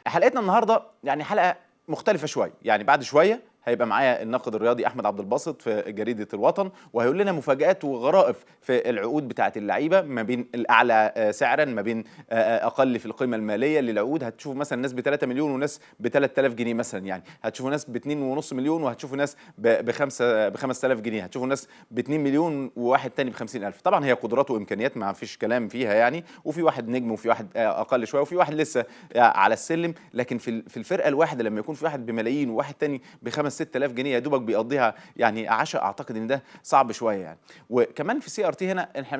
حلقتنا النهارده يعني حلقه مختلفه شويه، يعني بعد شويه هيبقى معايا الناقد الرياضي احمد عبد الباسط في جريده الوطن، وهيقول لنا مفاجآت وغرائف في العقود بتاعه اللعيبه، ما بين الاعلى سعرا، ما بين اقل في القيمه الماليه للعقود. هتشوفوا مثلا ناس ب 3 مليون وناس ب 3000 جنيه مثلا، يعني هتشوفوا ناس ب 2.5 مليون وهتشوفوا ناس ب 5000 جنيه، هتشوفوا ناس ب 2 مليون وواحد تاني ب 50000. طبعا هي قدرات وامكانيات ما فيش كلام فيها يعني، وفي واحد نجم وفي واحد اقل شويه وفي واحد لسه على السلم، لكن في الفرقه الواحده لما يكون في واحد بملايين وواحد تاني ب 5 6000 جنيه يا دوبك بيقضيها يعني عشاء، اعتقد ان ده صعب شويه يعني. وكمان في سي ار تي هنا احنا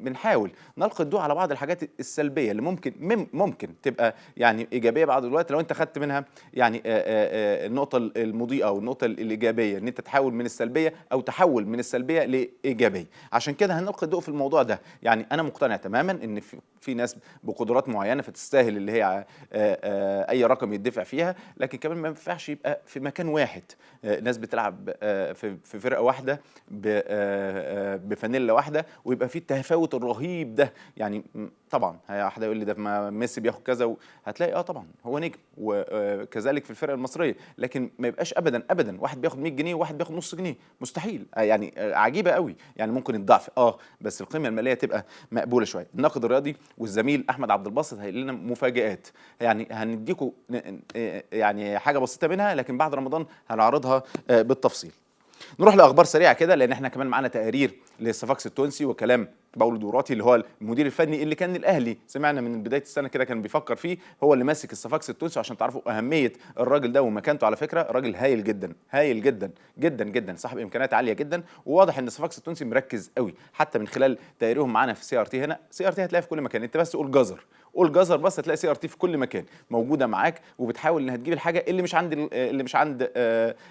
بنحاول نلقي الضوء على بعض الحاجات السلبيه اللي ممكن تبقى يعني ايجابيه بعض الوقت لو انت خدت منها يعني النقطه المضيئه او النقطه الايجابيه، ان انت تحول من السلبيه او تحول من السلبيه لايجابيه. عشان كده هنلقي الضوء في الموضوع ده. يعني انا مقتنع تماما ان في ناس بقدرات معينه فتستاهل اللي هي اي رقم يدفع فيها، لكن كمان ما ينفعش يبقى في مكان واحد ناس بتلعب في فرقه واحده بفانيلا واحده ويبقى في التفاوت الرهيب ده. يعني طبعا حد يقول لي ده ما ميسي بياخد كذا، هتلاقي طبعا هو نجم، وكذلك في الفرقه المصريه، لكن ما يبقاش ابدا واحد بياخد 100 جنيه وواحد بياخد نص جنيه، مستحيل يعني. عجيبه قوي يعني. ممكن الضعف بس القيمه الماليه تبقى مقبوله شويه. الناقد الرياضي والزميل احمد عبد الباسط هيقول لنا مفاجآت، يعني هنديكم يعني حاجه بسيطه منها، لكن بعد رمضان هنعرضها بالتفصيل. نروح لاخبار سريعه كده، لان احنا كمان معانا تقارير للصفاقس التونسي وكلام باولو دوراتي اللي هو المدير الفني اللي كان الاهلي سمعنا من بدايه السنه كده كان بيفكر فيه، هو اللي ماسك الصفاقس التونسي. عشان تعرفوا اهميه الراجل ده ومكانته، على فكره راجل هايل جدا هايل جدا جدا جدا، صاحب امكانيات عاليه جدا، وواضح ان الصفاقس التونسي مركز قوي حتى من خلال تقاريرهم معانا في سي ار تي. هنا سي ار تي هتلاقيها في كل مكان، انت بس قول جزر بس هتلاقي سي ار تي في كل مكان موجوده معاك، وبتحاول انها تجيب الحاجه اللي مش عند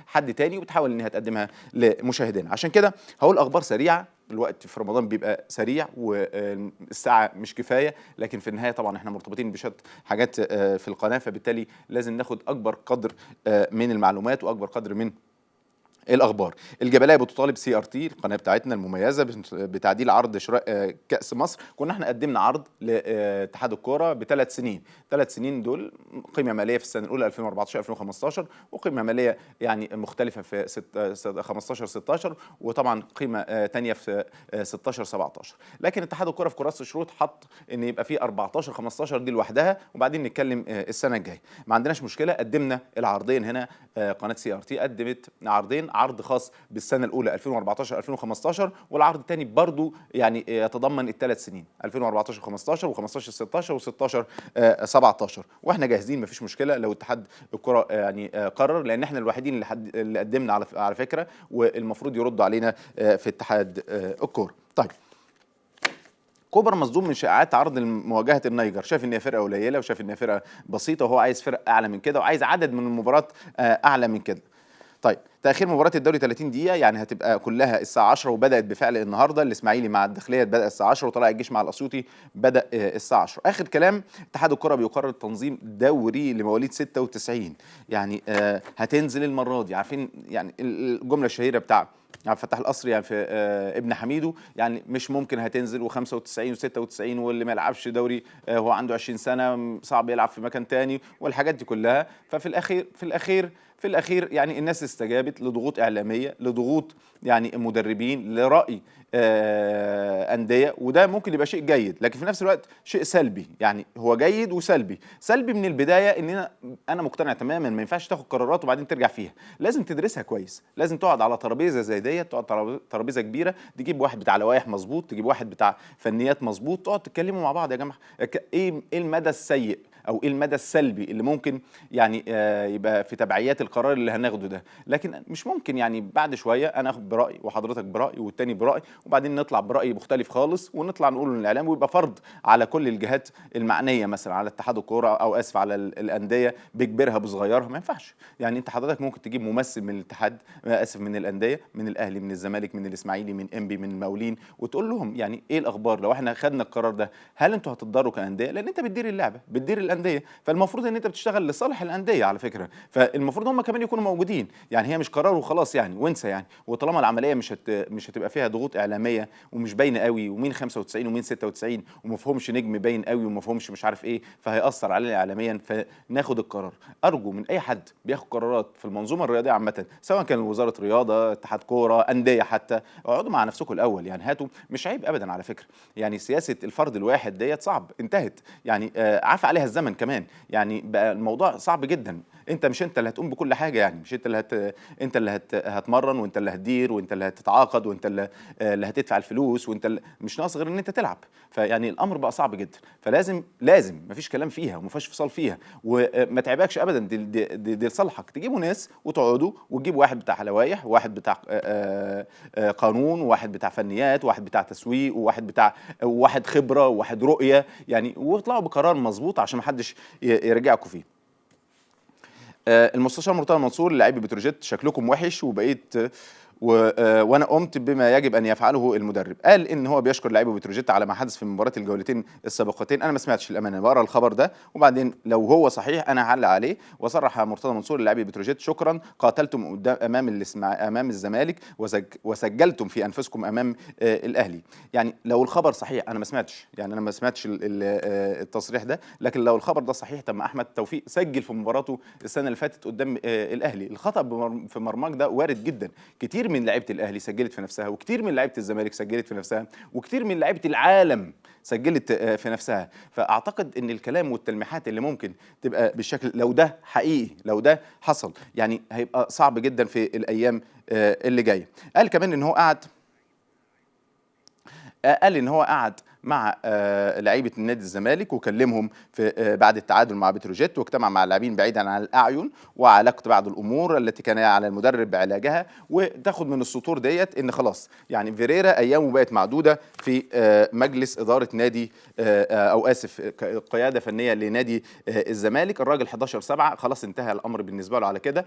حد تاني، وبتحاول انها تقدمها لمشاهدينا. عشان كده هقول اخبار سريعه. الوقت في رمضان بيبقى سريع والساعه مش كفايه، لكن في النهايه طبعا احنا مرتبطين بشتى حاجات في القناه، فبالتالي لازم ناخد اكبر قدر من المعلومات واكبر قدر من الاخبار. الجبلايه بتطالب سي ار تي القناه بتاعتنا المميزه بتعديل عرض شراء كاس مصر. كنا احنا قدمنا عرض لاتحاد الكوره بثلاث سنين، 3 سنين دول قيمه ماليه في السنه الاولى 2014 2015، وقيمه ماليه يعني مختلفه في 15 16، وطبعا قيمه ثانيه في 16 17. لكن اتحاد الكوره في كراسه الشروط حط ان يبقى في 14 15 دي لوحدها، وبعدين نتكلم السنه الجايه. ما عندناش مشكله، قدمنا العرضين هنا. قناه سي ار تي قدمت عرضين، عرض خاص بالسنه الاولى 2014 2015، والعرض الثاني برضو يعني يتضمن الثلاث سنين 2014 15 و15 16 و16 17، واحنا جاهزين مفيش مشكله لو اتحاد الكره يعني قرر، لان احنا الوحيدين اللي قدمنا على فكره، والمفروض يردوا علينا في اتحاد الكوره. طيب، كوبر مصدوم من شائعات عرض مواجهه النيجر، شايف ان هي فرقه قليله وشايف ان هي فرقه بسيطه، وهو عايز فرق اعلى من كده وعايز عدد من المباريات اعلى من كده. طيب، تأخير مباراة الدوري 30 دقيقة، يعني هتبقى كلها الساعة 10 وبدأت بفعل النهارده. الإسماعيلي مع الداخلية بدأ الساعة 10، وطلائع الجيش مع الأسيوطي بدأ الساعة 10. آخر كلام، اتحاد الكرة بيقرر تنظيم دوري لمواليد 96، يعني هتنزل المرة دي. عارفين يعني الجملة الشهيرة بتاع عبد الفتاح القصري يعني في ابن حميدو، يعني مش ممكن هتنزل و95 و96 واللي ما يلعبش دوري هو عنده 20 سنة صعب يلعب في مكان تاني والحاجات دي كلها. ففي الأخير يعني الناس استجابت لضغوط إعلامية، لضغوط يعني مدربين، لرأي أندية، وده ممكن يبقى شيء جيد، لكن في نفس الوقت شيء سلبي. يعني هو جيد وسلبي. سلبي من البداية ان انا مقتنع تماما ما ينفعش تاخد قرارات وبعدين ترجع فيها، لازم تدرسها كويس، لازم تقعد على ترابيزه زي ديت، تقعد ترابيزه كبيره، تجيب واحد بتاع لوائح مظبوط، تجيب واحد بتاع فنيات مظبوط، تقعد تتكلموا مع بعض يا جماعه ايه المدى السيء او ايه المدى السلبي اللي ممكن يعني يبقى في تبعيات القرار اللي هناخده ده. لكن مش ممكن يعني بعد شويه انا اخد برايي وحضرتك براي والتاني براي، وبعدين نطلع براي مختلف خالص ونطلع نقوله للاعلام، ويبقى فرض على كل الجهات المعنيه، مثلا على اتحاد الكوره او اسف على الانديه بكبرها بصغيرها. ما ينفعش يعني. انت حضرتك ممكن تجيب ممثل من الاتحاد، اسف، من الانديه، من الاهلي، من الزمالك، من الاسماعيلي، من انبي، من المقاولين، وتقول لهم يعني ايه الاخبار لو احنا خدنا القرار ده، هل انتوا هتضروا كانديه؟ لان انت بتدير اللعبه، بتدير الانديه الانديه، فالمفروض ان انت بتشتغل لصالح الانديه على فكره، فالمفروض هم كمان يكونوا موجودين. يعني هي مش قرار وخلاص يعني وانسى يعني، وطالما العمليه مش هتبقى فيها ضغوط اعلاميه ومش باينه قوي ومين 95 ومين 96 ومفهومش نجم باين قوي ومفهومش مش عارف ايه، فهيأثر علينا اعلاميا، فناخد القرار. ارجو من اي حد بياخد قرارات في المنظومه الرياضيه عامه، سواء كان وزاره رياضه، اتحاد كوره، انديه حتى، اقعدوا مع نفسكم الاول. يعني هاتوا، مش عيب ابدا على فكره، يعني سياسه الفرد الواحد ديت صعب، انتهت يعني، عفى عليها الزمن كمان، يعني بقى الموضوع صعب جدا. انت اللي هتقوم بكل حاجه، يعني مش انت اللي هتمرن، وانت اللي هتدير، وانت اللي هتتعاقد، وانت اللي هتدفع الفلوس، مش ناقص غير ان انت تلعب. فيعني الامر بقى صعب جدا، فلازم مفيش كلام فيها وما فيهاش فصال فيها، وما تعبكش ابدا. دي لصالحك، تجيبوا ناس وتقعدوا وتجيبوا واحد بتاع لوائح، وواحد بتاع قانون، وواحد بتاع فنيات، وواحد بتاع تسويق، وواحد خبره، وواحد رؤيه، يعني واطلعوا بقرار مظبوط عشان ما حدش يرجعكم فيه. المستشار مرتضى منصور لاعبي بتروجيت: شكلكم وحش وبقيت وانا قمت بما يجب ان يفعله المدرب. قال ان هو بيشكر لاعبي بتروجيت على ما حدث في مباراه الجولتين السابقتين. انا ما سمعتش الامانه، بقرا الخبر ده وبعدين لو هو صحيح انا هعلق عليه. وصرح مرتضى منصور لاعبي بتروجيت: شكرا، قاتلتم قدام امام الزمالك وسجلتم في انفسكم امام الاهلي. يعني لو الخبر صحيح، انا ما سمعتش التصريح ده، لكن لو الخبر ده صحيح، طب ما احمد توفيق سجل في مباراته السنه اللي فاتت قدام الاهلي. الخطا في مرماك ده وارد جدا. كتير من لعيبه الاهلي سجلت في نفسها، وكتير من لعيبه الزمالك سجلت في نفسها، وكتير من لعيبه العالم سجلت في نفسها. فاعتقد ان الكلام والتلميحات اللي ممكن تبقى بالشكل، لو ده حقيقي، لو ده حصل، يعني هيبقى صعب جدا في الايام اللي جايه. قال كمان ان هو قعد مع لعيبه نادي الزمالك وكلمهم في بعد التعادل مع بتروجيت، واجتمع مع اللاعبين بعيدا عن الاعين وعالجت بعض الامور التي كان على المدرب بعلاجها. وتاخد من السطور ديت ان خلاص يعني فيريرا ايامه بقت معدوده في مجلس اداره نادي او اسف قياده فنيه لنادي الزمالك. الراجل 11/7 خلاص انتهى الامر بالنسبه له على كده،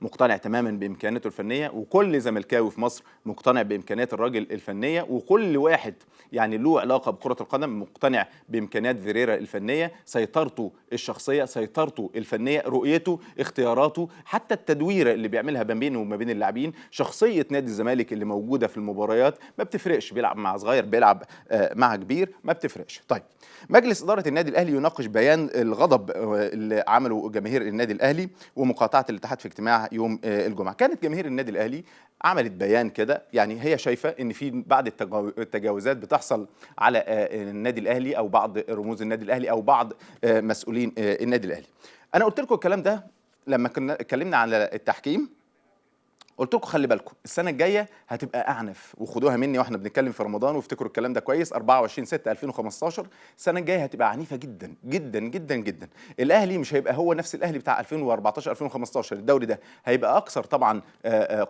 مقتنع تماما بامكانياته الفنيه، وكل زملكاوي في مصر مقتنع بامكانيات الراجل الفنيه، وكل واحد يعني له علاقه بكره القدم مقتنع بامكانيات فيريرا الفنيه، سيطرته الشخصيه، سيطرته الفنيه، رؤيته، اختياراته، حتى التدويره اللي بيعملها ما بينه وما بين اللاعبين، شخصيه نادي الزمالك اللي موجوده في المباريات ما بتفرقش، بيلعب مع صغير بيلعب مع كبير ما بتفرقش. طيب، مجلس إدارة النادي الأهلي يناقش بيان الغضب اللي عمله جماهير النادي الأهلي ومقاطعة الاتحاد في اجتماع يوم الجمعة. كانت جماهير النادي الأهلي عملت بيان كده، يعني هي شايفة إن في بعض التجاوزات بتحصل على النادي الأهلي أو بعض رموز النادي الأهلي أو بعض مسؤولين النادي الأهلي. أنا قلت لكم الكلام ده لما كنا اتكلمنا على التحكيم، قلت لكم خلي بالكم السنه الجايه هتبقى اعنف، وخدوها مني واحنا بنتكلم في رمضان وافتكروا الكلام ده كويس. 24/6/2015 السنه الجايه هتبقى عنيفه جدا جدا جدا جدا. الاهلي مش هيبقى هو نفس الاهلي بتاع 2014 2015. الدوري ده هيبقى اكثر طبعا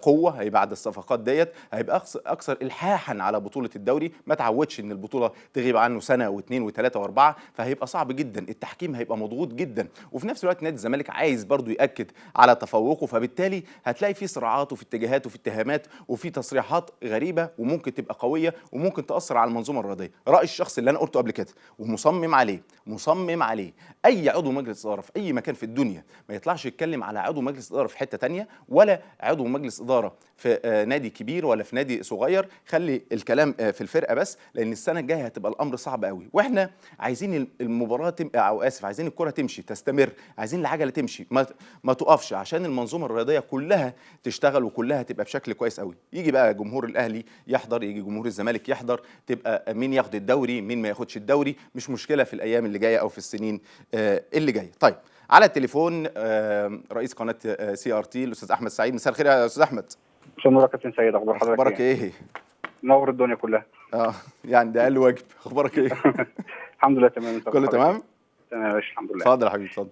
قوه، هيبقى بعد الصفقات ديت هيبقى اكثر الحاحا على بطوله الدوري. ما تعودش ان البطوله تغيب عنه سنه واثنين وثلاثه واربعه، فهيبقى صعب جدا. التحكيم هيبقى مضغوط جدا، وفي نفس الوقت نادي الزمالك عايز برضو ياكد على تفوقه، فبالتالي هتلاقي في صراعات وفي اتجاهات وفي اتهامات وفي تصريحات غريبه وممكن تبقى قويه وممكن تاثر على المنظومه الرياضيه. رايي الشخصي اللي انا قلته قبل كده ومصمم عليه اي عضو مجلس اداره في اي مكان في الدنيا ما يطلعش يتكلم على عضو مجلس اداره في حته تانية، ولا عضو مجلس اداره في نادي كبير ولا في نادي صغير. خلي الكلام في الفرقه بس، لان السنه الجايه هتبقى الامر صعب قوي، واحنا عايزين المباراه عايزين الكره تمشي تستمر، عايزين العجله تمشي ما تقفش، عشان المنظومه الرياضيه كلها تشتغل وكلها تبقى بشكل كويس قوي. يجي بقى جمهور الاهلي يحضر، يجي جمهور الزمالك يحضر، تبقى مين ياخد الدوري مين ما ياخدش الدوري، مش مشكله في الايام اللي جايه او في السنين اللي جايه. طيب، على التليفون رئيس قناه CRT الاستاذ احمد سعيد. مساء الخير يا استاذ احمد. مساء النور يا كابتن سيد، اخبار حضرتك اخبارك ايه؟ منور الدنيا كلها. يعني ده اقل واجب. اخبارك ايه؟ الحمد لله تمام. انت كله تمام؟ تمام يا باشا الحمد لله. اتفضل يا حبيبي اتفضل.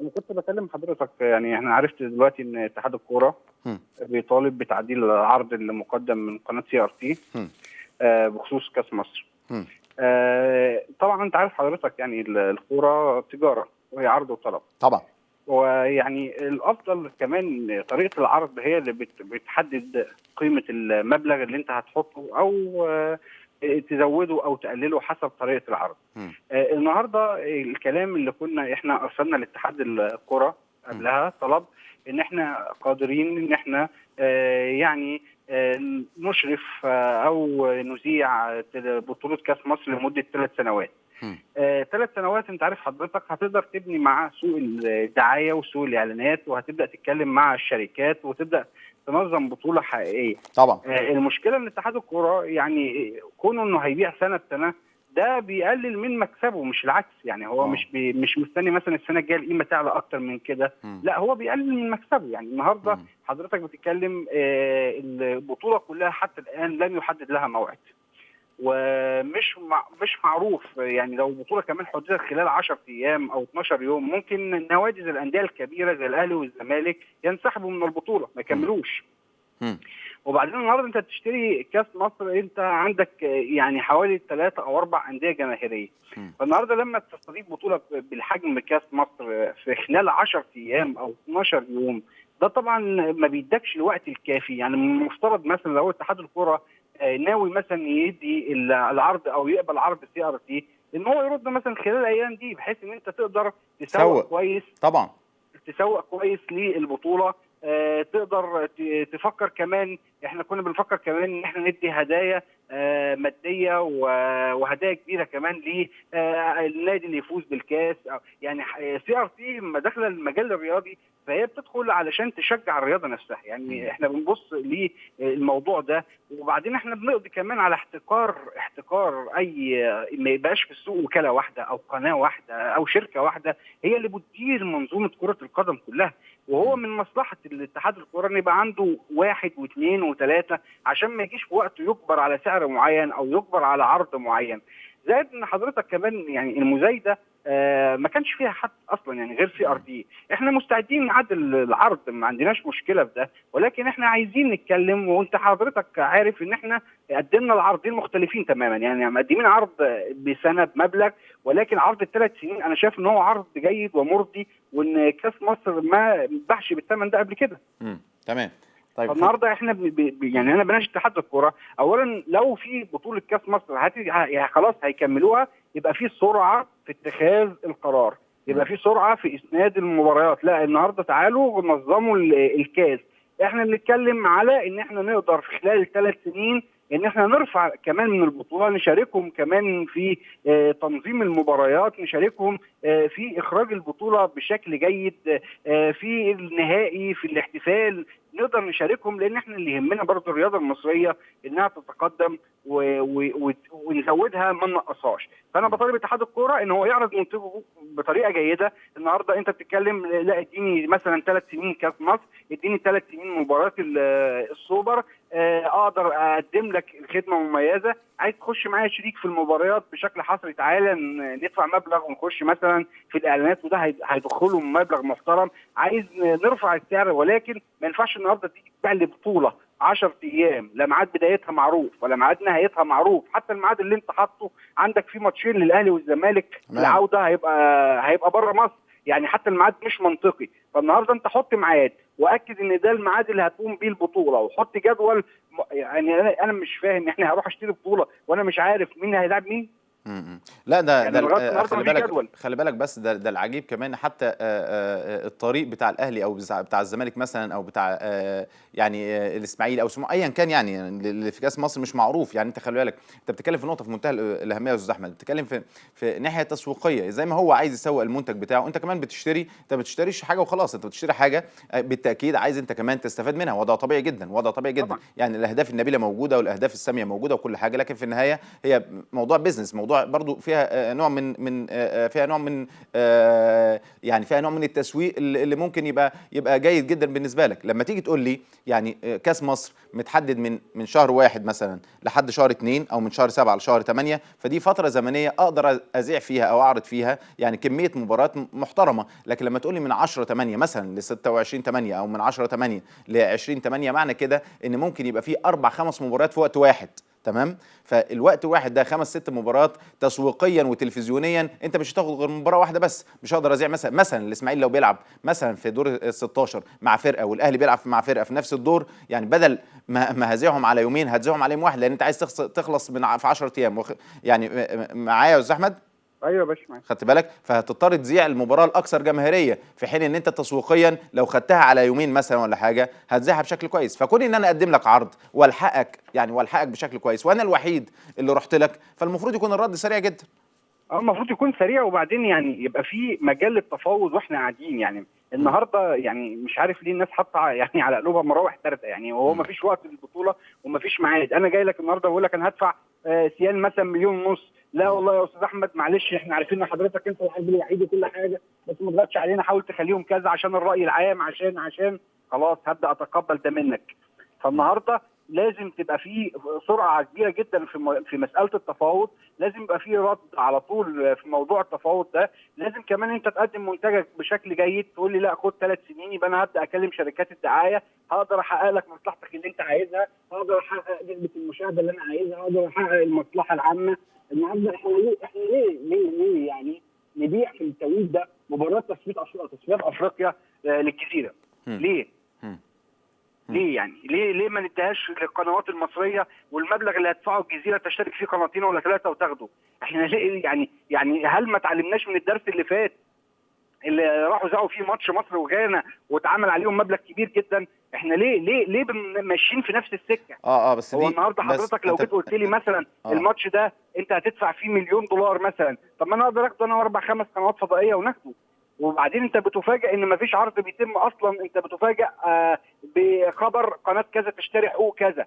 انا كنت بكلم حضرتك، يعني احنا عرفت دلوقتي ان اتحاد الكوره بيطالب بتعديل العرض اللي مقدم من قناه CRT بخصوص كاس مصر. طبعا انت عارف حضرتك يعني الكوره تجاره وهي عرض وطلب طبعا، ويعني الافضل كمان طريقه العرض هي اللي بتحدد قيمه المبلغ اللي انت هتحطه او تزودوا او تقللوا حسب طريقه العرض. النهارده الكلام اللي كنا احنا ارسلنا لاتحاد الكره قبلها طلب ان احنا قادرين ان احنا يعني نشرف او نذيع بطوله كاس مصر لمده 3 سنوات. 3 سنوات انت عارف حضرتك هتقدر تبني مع سوق الدعايه وسوق الاعلانات، وهتبدا تتكلم مع الشركات وتبدا تنظم بطوله حقيقيه. طبعا المشكله ان اتحاد الكوره يعني كونه انه هيبيع سنه بسنه ده بيقلل من مكسبه، مش العكس. يعني هو مش مستني مثلا السنه الجايه القيمه تعلى اكتر من كده، لا هو بيقلل من مكسبه. يعني النهارده حضرتك بتتكلم البطوله كلها حتى الان لم يحدد لها موعد، ومش مش معروف. يعني لو البطوله كمان حددت خلال 10 ايام او 12 يوم ممكن نوادي زي الانديه الكبيره زي الاهلي والزمالك ينسحبوا من البطوله ما يكملوش. وبعدين النهارده انت بتشتري كاس مصر، انت عندك يعني حوالي 3 أو 4 انديه جماهيريه. فالنهارده لما تستضيف بطوله بالحجم كاس مصر في خلال 10 ايام او 12 يوم، ده طبعا ما بيدكش الوقت الكافي. يعني من المفترض مثلا لو اتحاد الكره ناوي مثلا يدي العرض او يقبل عرض CRT ان هو يرد مثلا خلال الايام دي، بحيث ان انت تقدر تسوق كويس، طبعا تسوق كويس للبطوله. تقدر تفكر كمان. احنا كنا بنفكر كمان ان احنا ندي هدايا ماديه وهدايا كبيره كمان للنادي اللي يفوز بالكاس. يعني CRT لما داخله المجال الرياضي فهي بتدخل علشان تشجع الرياضه نفسها. يعني احنا بنبص للموضوع ده، وبعدين احنا بنقضي كمان على احتكار اي ما يبقاش في السوق وكاله واحده او قناه واحده او شركه واحده هي اللي بتدير منظومه كره القدم كلها. وهو من مصلحه الاتحاد الكره ان يبقى عنده 1 و2 و3 عشان ما يجيش في وقت يجبر على سعر معين او يجبر على عرض معين. زائد ان حضرتك كمان يعني المزايده ما كانش فيها حد اصلا يعني غير CRT. احنا مستعدين نعدل العرض، ما عندناش مشكله في ده، ولكن احنا عايزين نتكلم. وانت حضرتك عارف ان احنا قدمنا العرضين مختلفين تماما. يعني مقدمين عرض بسنه بمبلغ، ولكن عرض ال3 سنين انا شايف ان هو عرض جيد ومرضي، وان كاس مصر ما باعش بالثمن ده قبل كده. تمام. طيب فالنهارده احنا يعني انا بناشد اتحاد الكوره اولا لو في بطوله كاس مصر يعني خلاص هيكملوها، يبقى في سرعه في اتخاذ القرار، يبقى في سرعه في اسناد المباريات. لا النهارده تعالوا نظموا الكاس. احنا بنتكلم على ان احنا نقدر في خلال 3 سنين ان احنا نرفع كمان من البطوله، نشاركهم كمان في تنظيم المباريات، نشاركهم في اخراج البطوله بشكل جيد، في النهائي، في الاحتفال نقدر نشاركهم. لان احنا اللي يهمنا برضه الرياضه المصريه انها تتقدم ونزودها ما ننقصهاش. فانا بطالب اتحاد الكوره ان هو يعرض منتجه بطريقه جيده. النهارده انت بتتكلم لا اديني مثلا 3 سنين كاس مصر، اديني 3 سنين مباراه السوبر، اقدر اقدم لك الخدمه مميزه. عايز تخش معايا شريك في المباريات بشكل حصري، تعالى ندفع مبلغ ونخش مثلا في الاعلانات وده هيدخلهم مبلغ محترم. عايز نرفع السعر، ولكن ما ينفعش النهارده تيجي تبيع لي بطوله 10 ايام لا ميعاد بدايتها معروف ولا ميعاد نهايتها معروف. حتى الميعاد اللي انت حاطه عندك فيه ماتشين للاهلي والزمالك، العوده هيبقى بره مصر. يعني حتى الميعاد مش منطقي. فالنهارده انت حط ميعاد واكد ان ده الميعاد اللي هتقوم بيه البطوله، وحط جدول. يعني انا مش فاهم احنا هروح اشتري بطوله وانا مش عارف مين هيلاعب مين. لا ده يعني ده خلي بالك بس ده العجيب كمان. حتى الطريق بتاع الاهلي او بتاع الزمالك مثلا او بتاع يعني الاسماعيلي او سموحه ايا كان، يعني اللي في كاس مصر مش معروف. يعني انت خلي بالك انت بتتكلم في نقطه في منتهى الاهميه يا استاذ احمد، بتتكلم في ناحيه تسويقيه. زي ما هو عايز يسوق المنتج بتاعه، انت كمان بتشتري. انت ما بتشتريش حاجه وخلاص، انت بتشتري حاجه بالتاكيد عايز انت كمان تستفاد منها، وضع طبيعي جدا، وضع طبيعي جدا طبعا. يعني الاهداف النبيله موجوده والاهداف الساميه موجوده وكل حاجه، لكن في النهايه هي موضوع بيزنس، موضوع برضو فيها نوع من فيها نوع من يعني فيها نوع من التسويق اللي ممكن يبقى جيد جدا بالنسبه لك. لما تيجي تقول لي يعني كاس مصر متحدد من شهر 1 مثلا لحد شهر 2 او من شهر 7 لشهر 8، فدي فتره زمنيه اقدر اذيع فيها او اعرض فيها يعني كميه مباريات محترمه. لكن لما تقول لي من 10/8 مثلا ل 26/8 او من 10/8 ل 20/8، معنى كده ان ممكن يبقى في 4-5 مباريات في وقت واحد. تمام. فالوقت واحد ده 5 6 مباريات تسويقيا وتلفزيونيا، انت مش هتاخد غير مباراه واحده بس. مش هقدر اذيع مثلا الاسماعيلي لو بيلعب مثلا في دور ال 16 مع فرقه، والاهلي بيلعب مع فرقه في نفس الدور، يعني بدل ما هذيعهم على يومين هتذيعهم على يوم واحد، لان انت عايز تخلص في 10 ايام يعني معايا يا استاذ احمد؟ ايوه يا باشا معاك. خدت بالك؟ فهتضطر تذيع المباراه الاكثر جماهيريه، في حين ان انت تسويقيا لو خدتها على يومين مثلا ولا حاجه هتذيعها بشكل كويس. فكون ان انا اقدم لك عرض والحقك بشكل كويس وانا الوحيد اللي رحت لك، فالمفروض يكون الرد سريع جدا. المفروض يكون سريع، وبعدين يعني يبقى في مجال للتفاوض واحنا قاعدين. يعني النهارده يعني مش عارف ليه الناس حاطه يعني على قلوبها مراوح ثالثه، يعني وهو ما فيش وقت للبطوله وما فيش ميعاد. انا جاي لك النهارده بقول لك انا هدفع سيان مثلا 1.5 مليون. لا والله يا استاذ احمد معلش، احنا عارفين ان حضرتك انت الحزب الوحيد وكل حاجه، بس ما تضغطش علينا، حاول تخليهم كذا عشان الراي العام، عشان خلاص هبدا اتقبل ده منك. فالنهارده لازم تبقى في سرعه كبيره جدا في مساله التفاوض، لازم يبقى في رد على طول في موضوع التفاوض ده. لازم كمان انت تقدم منتجك بشكل جيد، تقول لي لا خد 3 سنين، يبقى انا هبدا اكلم شركات الدعايه، هقدر احقق لك مصلحتك اللي انت عايزها، هقدر احقق نسبه المشاهده اللي انا عايزها، هقدر احقق المصلحه العامه. النهارده احنا ليه يعني نبيع في التوقيت ده مباراه تصفيات افريقيا للجزيره؟ ليه؟ ليه يعني ليه ما نديهاش للقنوات المصريه، والمبلغ اللي هتدفعه الجزيره تشترك فيه قناتين ولا 3 وتاخده؟ احنا ليه يعني هل ما اتعلمناش من الدرس اللي فات اللي راحوا زعوا فيه ماتش مصر وغانا واتعمل عليهم مبلغ كبير جدا؟ احنا ليه ماشيين في نفس السكه؟ بس هو النهارده حضرتك لو جيت قلت لي مثلا الماتش ده انت هتدفع فيه $1 مليون مثلا، طب ما انا اقدر اخده انا 4 5 قنوات فضائيه وناخده. وبعدين انت بتفاجئ ان مفيش عرض بيتم اصلا، انت بتفاجئ بخبر قناه كذا تشتري حقوق كذا.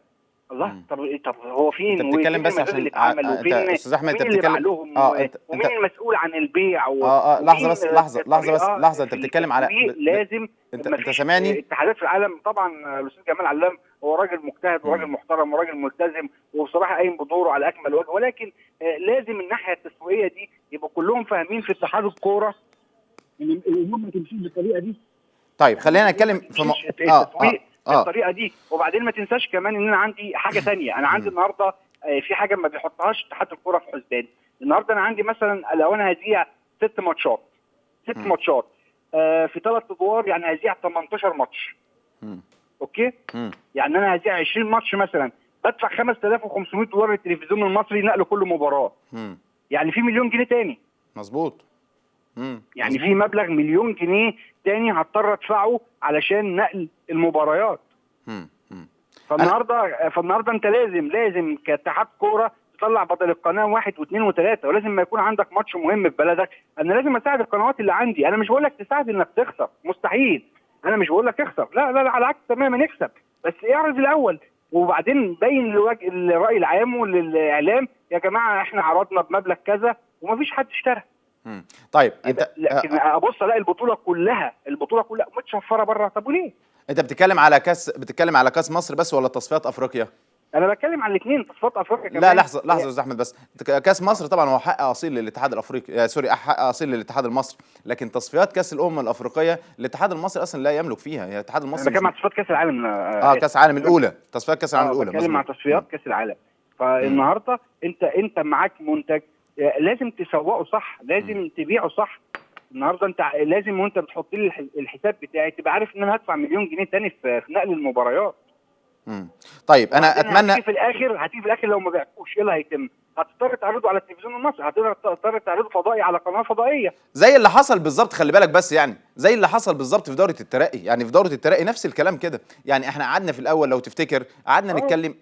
الله، طب هو فين؟ انت بتتكلم بس عشان اللي اتعمل؟ وفين استاذ احمد انت اللي باع بتتكلم لهم؟ ومين المسؤول عن البيع؟ لحظه انت بتتكلم على لازم انت سامعني؟ اتحادات في العالم طبعا. الاستاذ جمال علام هو راجل مجتهد وراجل محترم وراجل ملتزم وبصراحه قايم بدوره على اكمل وجه، ولكن لازم الناحيه التسويقيه دي يبقى كلهم فاهمين في اتحاد الكوره ان الامور ما تمشيش بالطريقه دي. طيب خلينا نتكلم في التسويق بالطريقه دي. وبعدين ما تنساش كمان ان انا عندي حاجه ثانيه. انا عندي النهارده في حاجه ما بيحطهاش اتحاد الكوره في حسبان. النهارده انا عندي مثلا لو انا هذيع 6 ماتشات في 3 ادوار، يعني هذيع 18 ماتش. اوكي؟ يعني انا هذيع 20 ماتش مثلا، بدفع $5500 للتلفزيون المصري نقل كل مباراه. يعني في $1 مليون تاني. مظبوط. يعني في مبلغ $1 مليون تاني هضطر ادفعه علشان نقل المباريات. فالنهارده انت لازم كاتحاد كوره تطلع بدل القناه 1 و2 و3، ولازم ما يكون عندك ماتش مهم في بلدك. انا لازم اساعد القنوات اللي عندي. انا مش بقول لك تساعد انك تخسر، مستحيل. انا مش بقول لك اخسر، لا على العكس تماما، اكسب، بس اعرض الاول وبعدين بين للراي العام وللاعلام يا جماعه احنا عرضنا بمبلغ كذا ومفيش حد اشترى. طيب لكن ابص الاقي البطوله كلها متشفره بره. طب وليه؟ انت بتتكلم على كاس مصر بس ولا تصفيات افريقيا؟ انا بتكلم على الاثنين، تصفيات افريقيا كمان. لا لحظه يا استاذ احمد، بس كاس مصر طبعا هو حق اصيل للاتحاد الافريقي، سوري، حق اصيل للاتحاد المصري، لكن تصفيات كاس الافريقيه الاتحاد المصري اصلا لا يملك فيها. هي الاتحاد المصري. انا بتكلم عن تصفيات كاس العالم. كاس العالم الاولى، تصفيات كاس العالم الاولى. بتكلم عن تصفيات كاس العالم. فالنهارده انت معاك منتج لازم تسوقه صح، لازم تبيعه صح. النهارده انت لازم وانت بتحط لي الحساب بتاعي تبقى عارف ان انا هدفع $1 مليون تاني في نقل المباريات. طيب انا اتمنى هتيجي في الاخر لو ما بعتوش ايه اللي هيتم؟ هتضطر تعرضه على التلفزيون المصري، هتضطر تعرضه فضائي على قناه فضائيه، زي اللي حصل بالظبط. خلي بالك بس، يعني زي اللي حصل بالظبط في دوره الترقي. يعني في دوره الترقي نفس الكلام كده. يعني احنا قعدنا في الاول لو تفتكر، قعدنا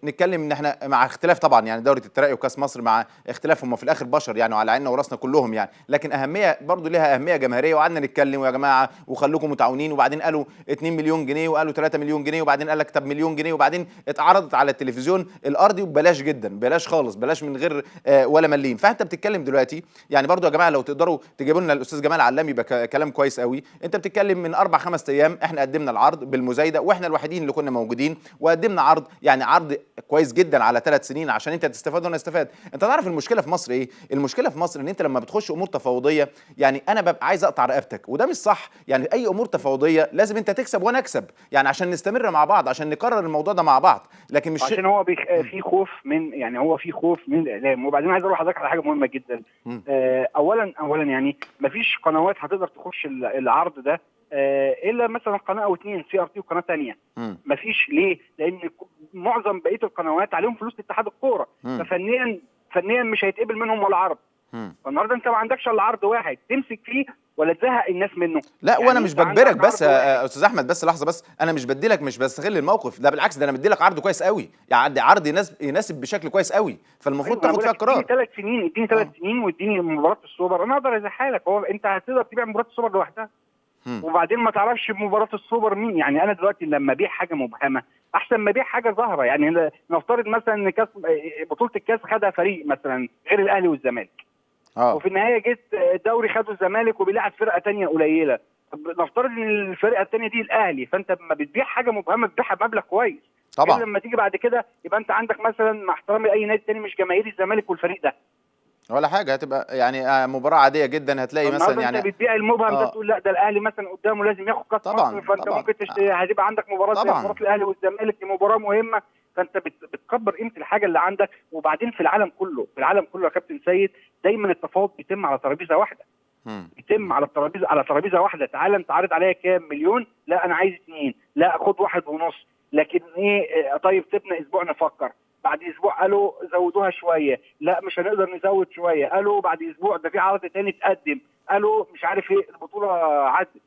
نتكلم ان احنا مع اختلاف طبعا، يعني دوره الترقي وكاس مصر مع اختلاف، هم في الاخر بشر يعني، وعلى عيننا وراسنا كلهم يعني، لكن اهميه برضو لها اهميه جماهيريه. وقعدنا نتكلم ويا جماعه وخلوكم متعاونين، وبعدين قالوا 2 مليون جنيه وقالوا 3 مليون جنيه، وبعدين قال لك طب $1 مليون، وبعدين اتعرضت على التلفزيون الارضي وببلاش جدا، بلاش خالص، بلاش من غير غير ولا مليم. فانت بتتكلم دلوقتي يعني برضو يا جماعه لو تقدروا تجيبوا لنا الاستاذ جمال علام يبقى كلام كويس قوي. انت بتتكلم من 4-5 ايام احنا قدمنا العرض بالمزايده واحنا الوحيدين اللي كنا موجودين، وقدمنا عرض يعني عرض كويس جدا على 3 سنين عشان انت تستفاد وانا استفاد. انت تعرف المشكله في مصر ايه؟ المشكله في مصر ان انت لما بتخش امور تفاوضيه يعني انا ببقى عايز اقطع رقبتك، وده مش صح. يعني اي امور تفاوضيه لازم انت تكسب وانا اكسب، يعني عشان نستمر مع بعض، عشان نكرر الموضوع ده مع بعض، لكن مش عشان هو في خوف من، يعني هو في خوف من الاعلام. وبعدين عايز اقول لحضرتك على حاجه مهمه جدا. اولا يعني مفيش قنوات هتقدر تخش العرض ده الا مثلا قناه او اتنين، سي ار تي وقناه ثانيه. مفيش. ليه؟ لان معظم بقيه القنوات عليهم فلوس اتحاد الكوره، فنيا مش هيتقبل منهم ولا عرض. فالنهارده انت ما عندكش الا عرض واحد تمسك فيه ولا تزهق الناس منه. لا يعني وانا مش بجبرك بس يا استاذ احمد، بس لحظه بس، انا مش بديلك، مش بستغل الموقف ده، بالعكس ده انا مديلك عرض كويس قوي، يعني عرض يناسب بشكل كويس قوي، فالمفروض تاخد فيها قرار. اديني 3 سنين واديني مباراه السوبر، انا اقدر ازحلك. هو انت هتقدر تبيع مباراه السوبر لوحدها وبعدين ما تعرفش بمباراه السوبر مين. يعني انا دلوقتي لما ابيع حاجه مبهمه احسن ما ابيع حاجه ظاهره. يعني نفترض مثلا ان بطوله الكاس خدها فريق مثلا غير الاهلي والزمالك، وفي النهايه جيت الدوري خده الزمالك وبيلاعب فرقه ثانيه قليله. طب نفترض ان الفرقه الثانيه دي الاهلي، فانت لما بتبيع حاجه مبهمه بتبيعها بمبلغ كويس طبعا. لما تيجي بعد كده يبقى انت عندك مثلا، مع احترامي اي نادي ثاني مش جماهيري الزمالك والفريق ده ولا حاجه، هتبقى يعني مباراه عاديه جدا. هتلاقي مثلا يعني انت بتبيع المبهم ده تقول لا ده الاهلي مثلا قدامه لازم ياخد كاس مصر، فانت طبعا ممكن هتبقى عندك مباراه زي مباراه الاهلي والزمالك، دي مباراه مهمه، فانت بتكبر قيمه الحاجه اللي عندك. وبعدين في العالم كله يا كابتن سيد دايما التفاوض بيتم على ترابيزه واحده. بيتم على ترابيزه واحده. تعالى انت عارض عليا كام مليون؟ لا انا عايز 2، لا خد 1.5. لكن ايه؟ طيب سيبنا اسبوع نفكر. بعد اسبوع قالوا زودوها شويه، لا مش هنقدر نزود شويه. قالوا بعد اسبوع ده في عرض تاني اتقدم، قالوا مش عارف ايه البطوله عدت.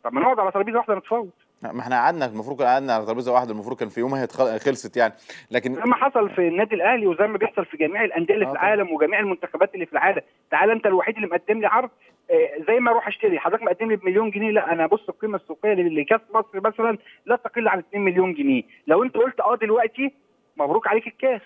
طب ما نقعد على ترابيزه واحده نتفاوض. ما احنا قعدنا، المفروض قعدنا على ترابيزه واحده، المفروض كان في يومها خلصت يعني. لكن زي ما حصل في النادي الاهلي وزي ما بيحصل في جميع الانديه اللي في العالم وجميع المنتخبات اللي في العالم. تعالى انت الوحيد اللي مقدم لي عرض زي ما اروح اشتري، حضرتك مقدم لي بمليون جنيه، لا انا بص القيمه السوقيه لكاس مصر مثلا لا تقل عن 2 مليون جنيه. لو انت قلت دلوقتي مبروك عليك الكاس،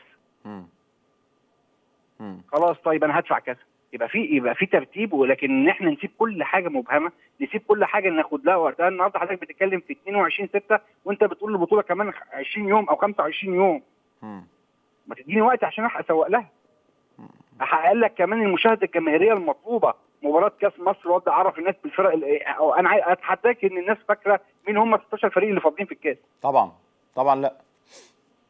خلاص طيب انا هدفع كذا، يبقى في ترتيب. ولكن ان احنا نسيب كل حاجه مبهمه، نسيب كل حاجه ناخد لها وقتها. النهارده حضرتك بتتكلم في 22/6 وانت بتقول البطوله كمان 20 يوم او 25 يوم. ما تديني وقت عشان اسوق لها، احقق لك كمان المشاهده الجماهيريه المطلوبه. مباراه كاس مصر وابدا اعرف الناس بالفرق. انا اتحداك ان الناس فاكره مين هم 16 فريق اللي فاضلين في الكاس. طبعا لا،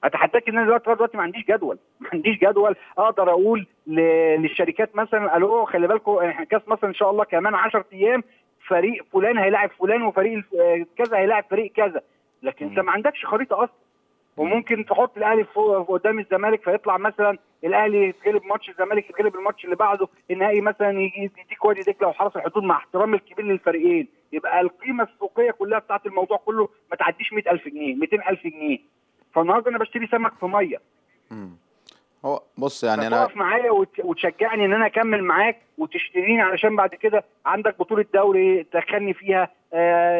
اتحداك ان انا دلوقتي ما عنديش جدول اقدر اقول للشركات مثلا الو خلي بالكم احنا كاس مصر ان شاء الله كمان 10 ايام فريق فلان هيلاعب فلان وفريق كذا هيلاعب فريق كذا. لكن انت ما عندكش خريطه اصلا. وممكن تحط الاهلي قدام الزمالك فيطلع مثلا الاهلي يتغلب ماتش، الزمالك يتغلب الماتش اللي بعده، النهائي مثلا يديك وادي دجله وحرس الحدود مع احترامي الكبير للفريقين. يبقى القيمه السوقيه كلها بتاعت الموضوع كله ما تعديش 100,000 جنيه 200,000 جنيه. فالنهارده انا بشتري سمك في ميه. هو بص يعني انا تقف معايا وتشجعني ان انا اكمل معاك وتشتريني علشان بعد كده عندك بطوله دوري تدخلني فيها،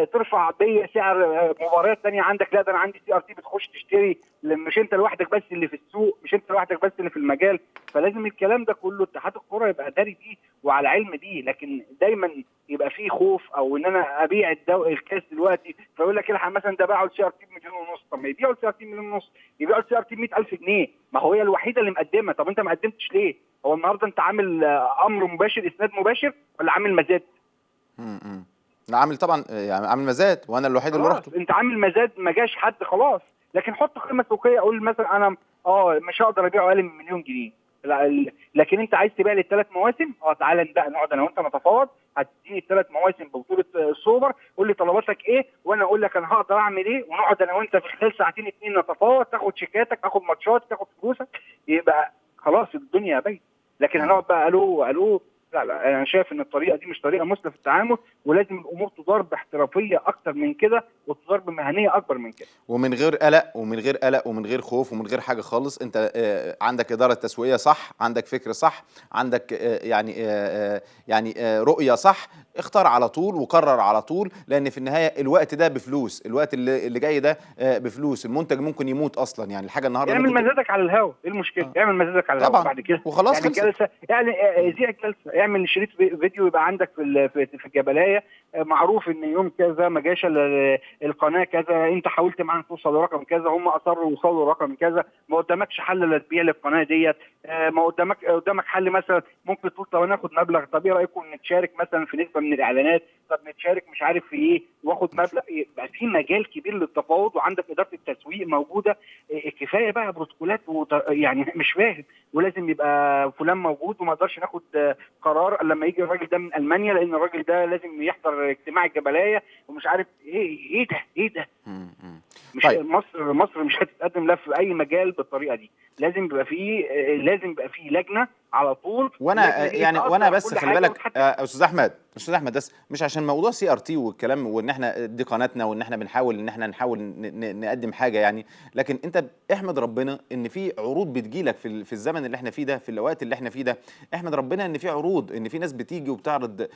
ترفع بيا سعر مباريات ثانيه عندك. لا ده انا عندي سي ار تي بتخش تشتري، مش انت لوحدك بس اللي في السوق، مش انت لوحدك بس اللي في المجال. فلازم الكلام ده كله اتحاد الكوره يبقى داري بيه وعلى علم بيه. لكن دايما يبقى فيه خوف او ان انا ابيع الكاس دلوقتي فيقول لك الحق مثلا ده باعوا السي ار تي ب 1.5 مليون. طب ما يبيعوا السي ار تي ب 1.5 مليون، يبيعوا السي ار تي ب 100,000 جنيه. ما هي الوحيده اللي مقدمه. طب انت ما قدمتش ليه؟ هو النهارده انت عامل امر مباشر اسناد مباشر ولا عامل مزاد؟ لا عامل طبعا، يعني عامل مزاد وانا الوحيد اللي رحته. انت عامل مزاد ما جاش حد خلاص. لكن حط قيمه سوقيه، اقول مثلا انا مش هقدر ابيعه اقل من مليون جنيه. لكن انت عايز تبيع لي ال3 مواسم، تعالى بقى نقعد انا وانت نتفاوض. هتديني ال3 مواسم ببطوله السوبر، قول لي طلباتك ايه وانا اقول لك انا هقدر اعمل ايه، ونقعد انا وانت في خلال ساعتين 2 نتفاوض، تاخد شيكاتك، تاخد ماتشات، تاخد فلوسك، يبقى خلاص الدنيا باينه. لكن هنقعد بقى الو لا انا شايف ان الطريقه دي مش طريقه مثلى في التعامل، ولازم الامور تدار باحترافيه اكتر من كده وتدار بمهنيه اكبر من كده، ومن غير قلق ومن غير خوف ومن غير حاجه خالص. انت عندك اداره تسويقيه صح، عندك فكر صح، عندك يعني رؤيه صح. اختار على طول وقرر على طول، لان في النهايه الوقت ده بفلوس، الوقت اللي جاي ده بفلوس، المنتج ممكن يموت اصلا، يعني الحاجه النهارده اعمل ممكن مزادك على الهوا، ايه المشكله؟ اعمل مزادك على الهوا طبعا بعد كده. وخلاص يعني خلصت. جلسه، يعني ذيع جلسه، اعمل شريط فيديو يبقى عندك في الجبلايه، معروف ان يوم كذا ما جاش القناه كذا، انت حاولت معاهم توصل لرقم كذا، هم اصروا يوصلوا لرقم كذا، ما قدامكش حل لا تبيع للقناه ديت، ما قدامك حل مثلا ممكن تقول طب ناخد مبلغ، طب ايه رايكم نتشارك مثلا في نسبه من الاعلانات، طب نتشارك مش عارف في ايه واخد مبلغ، يبقى في مجال كبير للتفاوض، وعندك اداره التسويق موجوده. كفايه بقى بروتوكولات يعني مش فاهم، ولازم يبقى فلان موجود، وما نقدرش ناخد قرار الا لما يجي الراجل ده من المانيا، لان الراجل ده لازم يحضر اجتماع الجبلايه ومش عارف ايه ده. مش طيب مصر مش هتتقدم لا في اي مجال بالطريقه دي، لازم يبقى فيه لجنه على طول، وانا اللجنه دي يعني وانا تاثر بس كل خلي حاجه بالك وتحدد. استاذ احمد بس مش عشان موضوع CRT والكلام، وان احنا دي قناتنا وان احنا بنحاول ان احنا نقدم حاجه يعني، لكن انت احمد ربنا ان في عروض بتجيلك في الزمن اللي احنا فيه ده، في الاوقات اللي احنا فيه ده، احمد ربنا ان في عروض، ان في ناس بتيجي وبتعرض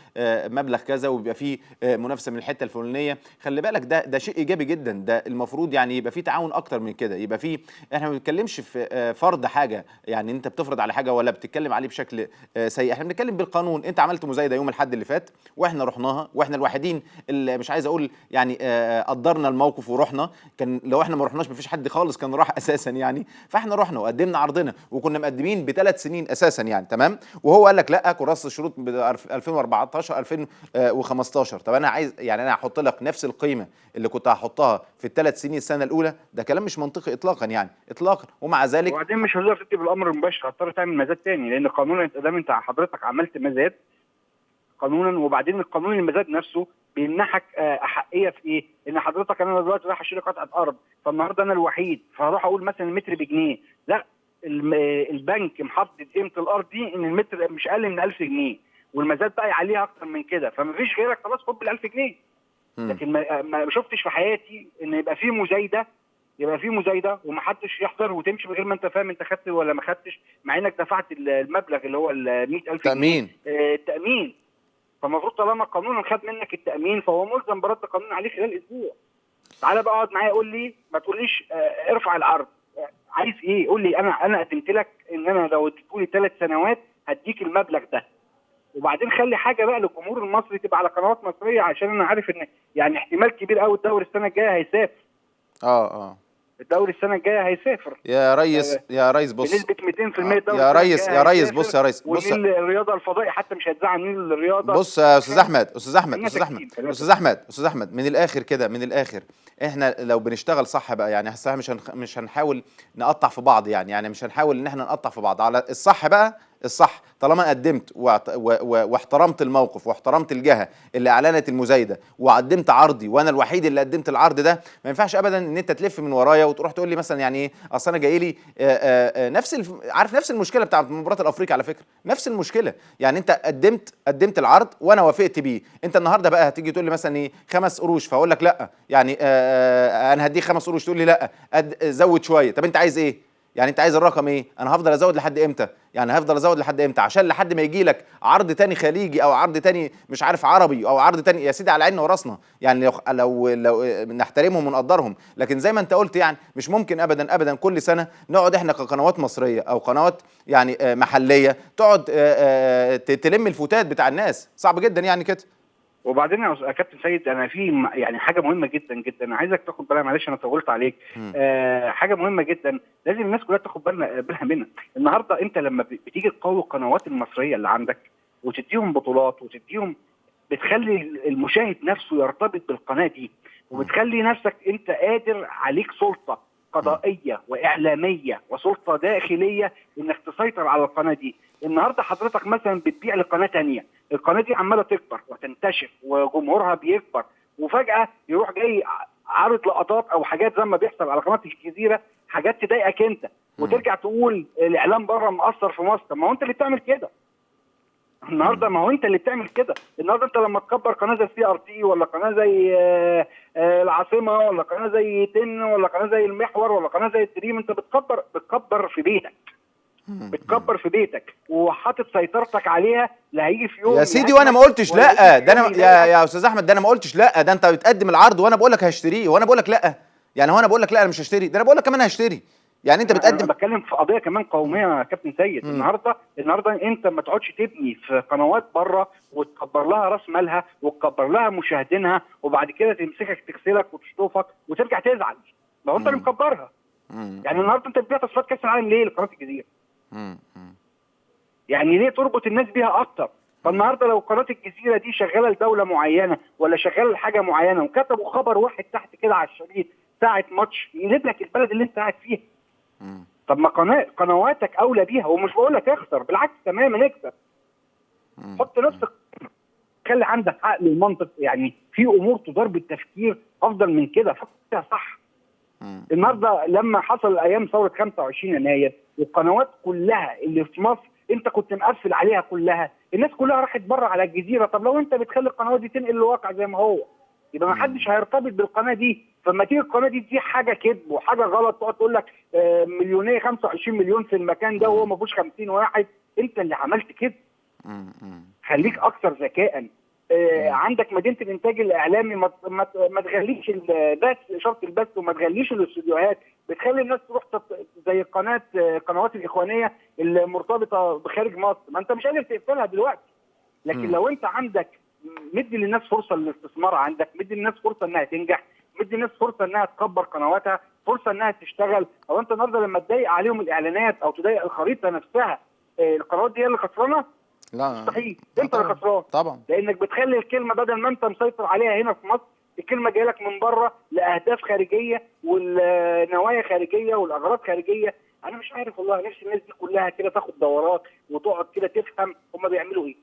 مبلغ كذا، وبيبقى في منافسه من الحته الفلانيه. خلي بالك ده شيء ايجابي جدا، ده المفروض يعني يبقى في تعاون اكتر من كده، يبقى في، احنا ما بنتكلمش في فرض حاجه، يعني انت بتفرض على حاجه ولا بتتكلم عليه بشكل سيء، احنا بنتكلم بالقانون. انت عملت مزايده يوم الاحد اللي فات واحنا رحناها، واحنا الوحيدين اللي مش عايز اقول يعني قدرنا الموقف ورحنا، كان لو احنا ما رحناش مفيش حد خالص كان راح اساسا يعني، فاحنا رحنا وقدمنا عرضنا، وكنا مقدمين ب3 سنين اساسا يعني تمام، وهو قال لك لا كراسه الشروط ب 2014 2015. طب انا عايز يعني انا هحط لك نفس القيمه اللي كنت هحطها في ال3 سنين السنه الاولى؟ ده كلام مش منطقي اطلاقا يعني اطلاقا. ومع ذلك وبعدين مش هتقدر تكتب الامر المباشر، هتضطر تعمل مزاد تاني، لان قانونا انت حضرتك عملت مزاد قانونا، وبعدين القانون المزاد نفسه بيمنحك احقيه في ايه؟ ان حضرتك انا دلوقتي رايح اشتري قطعه ارض، فالنهارده انا الوحيد، فهروح اقول مثلا المتر بجنيه، لا البنك محدد قيمه الارض دي ان المتر مش اقل من 1000 جنيه، والمزاد بقى عليها اكتر من كده، فمفيش غيرك خلاص خد بال1000 جنيه. لكن ما شفتش في حياتي ان يبقى في مزايده ومحدش يحضر وتمشي من غير ما انت فاهم انت خدت ولا ما خدتش، مع انك دفعت المبلغ اللي هو ال 100000 جنيه تأمين. التامين. فالمفروض طالما القانون خد منك التامين فهو ملزم برد القانون عليه خلال اسبوع. تعالى بقى اقعد معايا قول لي، ما تقوليش ارفع العرض، عايز ايه؟ قول لي انا قدمت لك ان انا لو اديتولي 3 سنوات هديك المبلغ ده، وبعدين خلي حاجه بقى للجمهور المصري تبقى على قنوات مصريه، عشان انا عارف ان يعني احتمال كبير قوي الدوري السنه الجايه هيسافر. اه الدوري السنه الجايه هيسافر يا ريس بص، بنسبه 200%. الدوري يا السنه ريس الجايه هيسافر، بص يا ريس بص، ونيل الرياضه الفضائي حتى مش هيتذاع نيل الرياضه. بص يا استاذ خلينا احمد ساكتين. استاذ احمد من الاخر كده، من الاخر احنا لو بنشتغل صح بقى يعني هسه مش هنحاول نقطع في بعض يعني مش هنحاول ان احنا نقطع في بعض على الصح بقى. الصح طالما قدمت واحترمت الموقف واحترمت الجهه اللي اعلنت المزايده وقدمت عرضي، وانا الوحيد اللي قدمت العرض ده، ما ينفعش ابدا ان انت تلف من ورايا وتروح تقول لي مثلا يعني ايه اصل انا جاي لي عارف نفس المشكله بتاعت مباراه الافريقي على فكره، نفس المشكله يعني انت قدمت العرض وانا وافقت بيه، انت النهارده بقى هتيجي تقول لي مثلا ايه 5 قروش، فاقول لك لا يعني انا هديك 5 قروش، تقول لي لا زود شويه. طب انت عايز ايه؟ يعني انت عايز الرقم ايه؟ انا هفضل ازود لحد امتى؟ يعني هفضل ازود لحد امتى عشان لحد ما يجي لك عرض تاني خليجي او عرض تاني مش عارف عربي او عرض تاني؟ يا سيدي على عيننا وراسنا، يعني لو نحترمهم ونقدرهم، لكن زي ما انت قلت يعني مش ممكن ابدا ابدا كل سنه نقعد احنا كقنوات مصريه او قنوات يعني محليه تقعد تلم الفتات بتاع الناس، صعب جدا يعني كده. وبعدين يا كابتن سيد انا في يعني حاجه مهمه جدا جدا عايزك تاخد بالك، معلش انا طولت عليك. حاجه مهمه جدا لازم الناس كلها تاخد بالها منها. النهارده انت لما بتيجي تقوي القنوات المصريه اللي عندك وتديهم بطولات وتديهم، بتخلي المشاهد نفسه يرتبط بالقناه دي، وبتخلي نفسك انت قادر، عليك سلطه قضائيه واعلاميه وسلطه داخليه انك تسيطر على القناه دي. النهارده حضرتك مثلا بتبيع لقناه ثانيه، القناه دي عماله تكبر وتنتشر وجمهورها بيكبر، وفجاه يروح جاي عارض لقطات او حاجات زي ما بيحصل على قناه الجزيره، حاجات تضايقك انت، وترجع تقول الاعلام بره مؤثر في مصر. ما هو انت اللي بتعمل كده النهارده، ما هو انت اللي بتعمل كده النهارده. انت لما تكبر قناه زي CRT ولا قناه زي العاصمه ولا قناه زي 10 ولا قناه زي المحور ولا قناه زي الدريم، انت بتكبر في بيتك. بتكبر في بيتك وحاطط سيطرتك عليها، لا هيجي في يوم يا سيدي وانا ما قلتش لا، ده انا يا استاذ احمد، ده انا ما قلتش لا، ده انت بتقدم العرض وانا بقول لك هشتريه، وانا بقول لك لا يعني، هو انا بقول لك لا انا مش هشتري، ده انا بقول لك كمان هشتري، يعني انت انا بتقدم. بتكلم في قضيه كمان قوميه يا كابتن سيد. النهارده انت ما تقعدش تبني في قنوات بره وتكبر لها راس مالها وتكبر لها مشاهدينها، وبعد كده تمسكك تغسلك وتشطفك وترجع تزعل. ما هو انت اللي مكبرها. يعني النهارده انت بتبيع تصفيات كاس العالم ليه لقناه الجزيره؟ يعني ليه تربط الناس بيها اكتر؟ فالنهارده لو قناه الجزيره دي شغاله لدوله معينه ولا شغاله لحاجه معينه وكتبوا خبر واحد تحت كده على الشريط ساعه ماتش يجيب لك البلد اللي انت قاعد فيها. طب ما قنواتك اولى بيها، ومش بقول لك اخسر، بالعكس تماما اكسب. حط نفسك، خلي عندك عقل ومنطق، يعني في امور تدار بالتفكير افضل من كده، فكر صح. النهارده لما حصل ايام ثوره 25 يناير والقنوات كلها اللي في مصر انت كنت مقفل عليها كلها، الناس كلها راحت بره على الجزيره. طب لو انت بتخلي القنوات دي تنقل الواقع زي ما هو، يبقى ما حدش هيرتبط بالقناه دي. فلما تيجي القناه دي حاجه كذب وحاجه غلط، تقعد تقول لك مليونيه 25 مليون في المكان ده وهو ما فيهوش 50 واحد، انت اللي عملت كده. خليك اكثر ذكاء. عندك مدينه الانتاج الاعلامي، ما تغليش البث، اشاره البث، وما تغليش الاستوديوهات. بتخلي الناس تروح زي قنوات الاخوانيه المرتبطه بخارج مصر، ما انت مش قادر تقفلها دلوقتي. لكن لو انت عندك مدي للناس فرصه للاستثمار، عندك مدي للناس فرصه انها تنجح، مدي للناس فرصه انها تكبر قنواتها، فرصه انها تشتغل. او انت النهارده لما تضايق عليهم الاعلانات او تضايق الخريطه نفسها، القنوات دي هي اللي خسرانه؟ لا مستحيل، انت اللي خسران طبعا، لانك بتخلي الكلمه بدل ما انت مسيطر عليها هنا في مصر، الكلمه جايه لك من بره لاهداف خارجيه والنوايا خارجيه والاغراض خارجيه. انا مش عارف والله، نفسي الناس دي كلها كده تاخد دورات وتقعد كده تفهم هم بيعملوا ايه.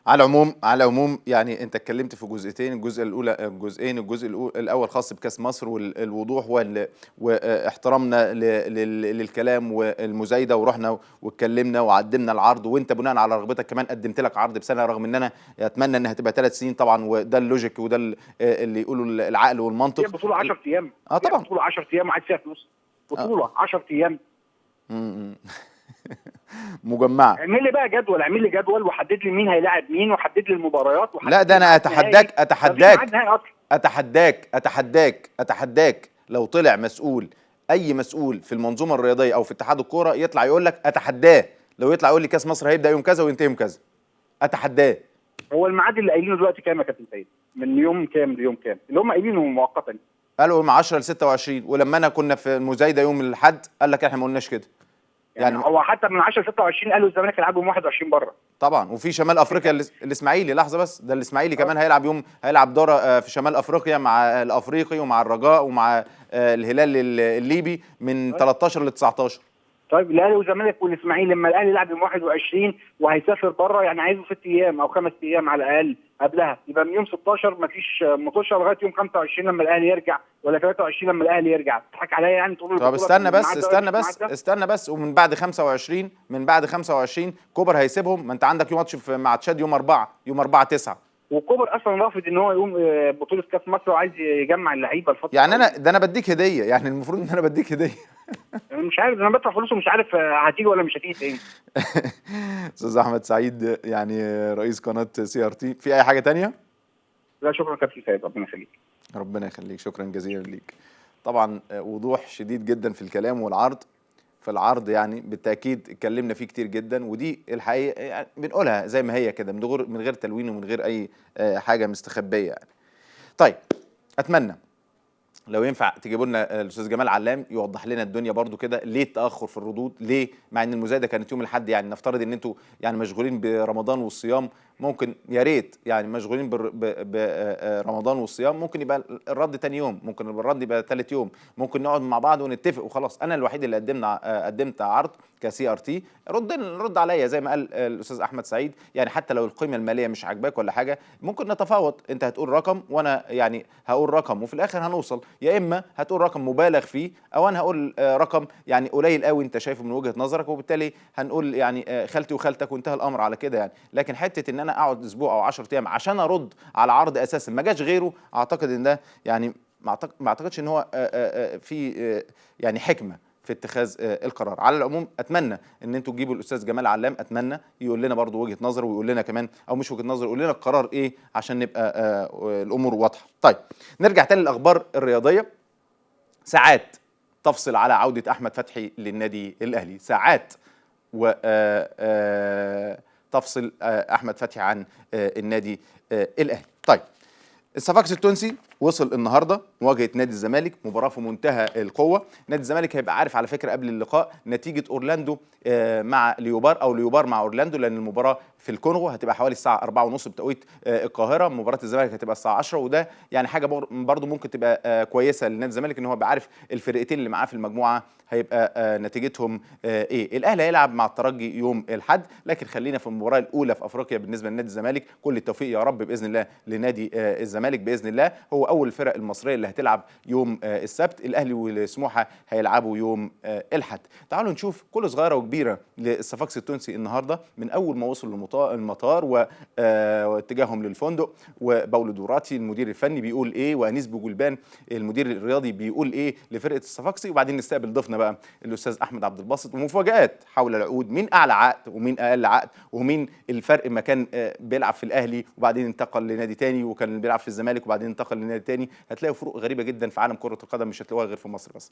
على العموم يعني انت اتكلمت في جزئين، الجزء الاول خاص بكاس مصر والوضوح واحترامنا للكلام والمزايده، ورحنا واتكلمنا وقدمنا العرض، وانت بناء على رغبتك كمان قدمت لك عرض بسنه، رغم ان انا اتمنى انها تبقى 3 سنين طبعا، وده اللوجيك وده اللي يقولوا العقل والمنطق. هي بطوله 10 ايام، طبعا بطوله 10 ايام وعايز فيها فلوس، بطوله 10 ايام مجمعه. اعمل لي بقى جدول، اعمل لي جدول وحدد لي مين هيلاعب مين، وحدد لي المباريات، وحدد لا ده انا اتحداك لو طلع اي مسؤول في المنظومه الرياضيه او في اتحاد الكوره يطلع يقول لك، اتحداه لو يطلع يقول لي كاس مصر هيبدا يوم كذا وينتهي يوم كذا، اتحداه. هو الميعاد اللي قايلينه دلوقتي كام يا كابتن سيد؟ من يوم كام ليوم كام اللي هم قايلينه مؤقتا؟ قالوا من 10 ل 26، ولما انا كنا في المزايده يوم الاحد قال لك احنا ما قلناش كده. يعني هو حتى من 10 ل 26 قالوا الزمالك هيلعبوا يوم 21 بره. طبعا، وفي شمال افريقيا الاسماعيلي، لحظه بس، ده الاسماعيلي كمان هيلعب دوره في شمال افريقيا مع الافريقي ومع الرجاء ومع الهلال الليبي من 13 ل 19. طيب الاهلي والزمالك والاسماعيلي لما الاهلي يلعب يوم 21 وهيسافر بره، يعني عايزه 6 ايام او 5 ايام على الاقل قبلها، يبقى من يوم 16 مفيش مطوشه لغايه يوم 25 لما الاهلي يرجع، ولا 23 لما الاهلي يرجع. تضحك عليا يعني تقول طب استنى بس، ومن بعد 25 كوبر هيسيبهم، ما انت عندك يوم ماتش مع تشاد يوم 4/9. وكوبر اصلا رافض ان هو يقوم بطوله كاس مصر وعايز يجمع اللعيبه الفتره. يعني انا بديك هديه، يعني المفروض ان انا بديك هديه. مش عارف، انا بدفع فلوس ومش عارف هتيجي ولا مش هتيجي تاني. استاذ احمد سعيد، يعني رئيس قناه CRT، في اي حاجه تانية؟ لا شكرا كابتن سيد، ربنا يخليك. ربنا يخليك، شكرا جزيلا ليك. طبعا وضوح شديد جدا في الكلام والعرض. في العرض يعني بالتاكيد اتكلمنا فيه كتير جدا، ودي الحقيقه يعني بنقولها زي ما هي كده، من غير تلوين ومن غير اي حاجه مستخبيه يعني. طيب اتمنى لو ينفع تجيبوا لنا الاستاذ جمال علام يوضح لنا الدنيا برضو كده، ليه التاخر في الردود؟ ليه مع ان المزايده كانت يوم الاحد؟ يعني نفترض ان انتوا يعني مشغولين برمضان والصيام، ممكن يا ريت يعني مشغولين برمضان والصيام، ممكن يبقى الرد تاني يوم، ممكن الرد يبقى ثالث يوم، ممكن نقعد مع بعض ونتفق وخلاص. انا الوحيد اللي قدمت عرض كCRT، رد عليا زي ما قال الاستاذ احمد سعيد، يعني حتى لو القيمه الماليه مش عاجباك ولا حاجه ممكن نتفاوض، انت هتقول رقم وانا يعني هقول رقم، وفي الاخر هنوصل، يا اما هتقول رقم مبالغ فيه او انا هقول رقم يعني قليل قوي انت شايفه من وجهه نظرك، وبالتالي هنقول يعني خالتي وخالتك وانتهى الامر على كده يعني. لكن حته ان انا اقعد اسبوع او 10 ايام عشان ارد على عرض اساسا ما جاش غيره، اعتقد ان ده يعني ما اعتقدش ان هو في يعني حكمه في اتخاذ القرار. على العموم اتمنى ان انتوا تجيبوا الاستاذ جمال علام، اتمنى يقول لنا برضو وجهه نظره، ويقول لنا كمان او مش وجهه نظره، يقول لنا القرار ايه عشان نبقى الامور واضحه. طيب نرجع تاني للاخبار الرياضيه. ساعات تفصل على عوده احمد فتحي للنادي الاهلي، ساعات و تفصل احمد فتحي عن النادي الاهلي. طيب الصفاقسي التونسي وصل النهارده مواجهه نادي الزمالك، مباراه في منتهى القوه. نادي الزمالك هيبقى عارف على فكره قبل اللقاء نتيجه اورلاندو مع ليوبار او ليوبار مع اورلاندو، لان المباراه في الكونغو هتبقى حوالي الساعه 4:30 بتوقيت القاهره، مباراه الزمالك هتبقى الساعه 10، وده يعني حاجه برضو ممكن تبقى كويسه لنادي الزمالك ان هو يبقى عارف الفرقتين اللي معاه في المجموعه هيبقى نتيجتهم ايه. الاهلي هيلعب مع الترجي يوم الاحد، لكن خلينا في المباراه الاولى في افريقيا بالنسبه لنادي الزمالك. كل التوفيق يا رب باذن الله لنادي الزمالك باذن الله، هو اول الفرق المصريه اللي هتلعب يوم السبت. الاهلي والسموحه هيلعبوا يوم الاحد. تعالوا نشوف كل صغيره وكبيره للصفاقسي التونسي النهارده من اول ما وصلوا المطار واتجاههم للفندق، وباولو دوراتي المدير الفني بيقول ايه، وانيس بوجلبان المدير الرياضي بيقول ايه لفرقه الصفاقسي، وبعدين نستقبل ضيفنا بقى الاستاذ احمد عبد الباسط، ومفاجات حول العقود، مين اعلى عقد ومين اقل عقد، ومين الفرق ما كان بيلعب في الاهلي وبعدين انتقل لنادي تاني، وكان بيلعب في الزمالك وبعدين انتقل لنادي تاني. هتلاقوا فروق غريبه جدا في عالم كره القدم مش هتلاقوها غير في مصر بس.